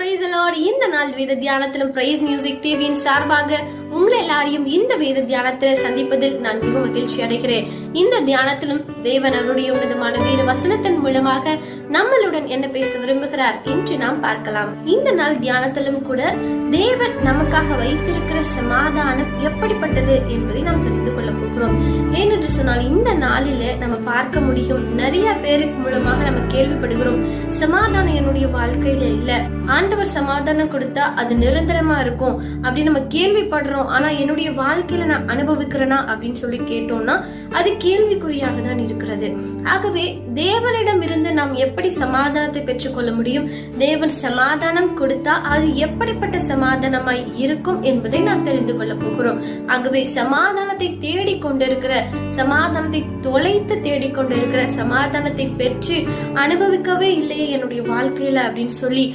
Price Lord. இந்த நாள் வேத தியானத்திலும் பிரைஸ் மியூசிக் டிவியின் சார்பாக உங்களை எல்லாரையும் இந்த வேத தியானத்தில் சந்திப்பதில் நான் மிக மகிழ்ச்சி அடைகிறேன். இந்த தியானத்திலும் தேவன் அவருடைய உன்னதமான வேத வசனத்தின் மூலமாக நம்மளுடன் என்ன பேச விரும்புகிறார் என்று நாம் பார்க்கலாம். இந்த நாள் தியானத்திலும் கூட தேவன் நமக்காக வைத்திருக்கிற சமாதானம் எப்படிப்பட்டது என்பதை நாம் தெரிந்து கொள்ள போகிறோம். ஏனென்று சொன்னால் இந்த நாளில நம்ம பார்க்க முடியும், நிறைய பேருக்கு மூலமாக நம்ம கேள்விப்படுகிறோம், சமாதானம் என்னுடைய வாழ்க்கையில இல்ல, ஆண்டவர் சமாதானம் கொடுத்தா அது நிரந்தரமா இருக்கும் அப்படின்னு நம்ம கேள்விப்படுறோம். ஆனா என்னுடைய வாழ்க்கையில நான் அனுபவிக்கிறேனா அப்படின்னு சொல்லி கேட்டோம்னா அது கேள்விக்குறியாக தான் இருக்கிறது. ஆகவே தேவனிடம் இருந்து நாம் எப்படி சமாதானத்தை பெற்றுக்கொள்ள முடியும்? தேவன் சமாதானம் கொடுத்தா அது எப்படிப்பட்ட சமாதானமாய் இருக்கும் என்பதை நாம் தெரிந்து கொள்ள போகிறோம். ஆகவே சமாதானத்தை தேடிக்கொண்டிருக்கிற, சமாதானத்தை தொலைத்து தேடிக்கொண்டிருக்கிற, சமாதானத்தை பெற்று அனுபவிக்கவே இல்லையே என்னுடைய வாழ்க்கையில அப்படின்னு சொல்லி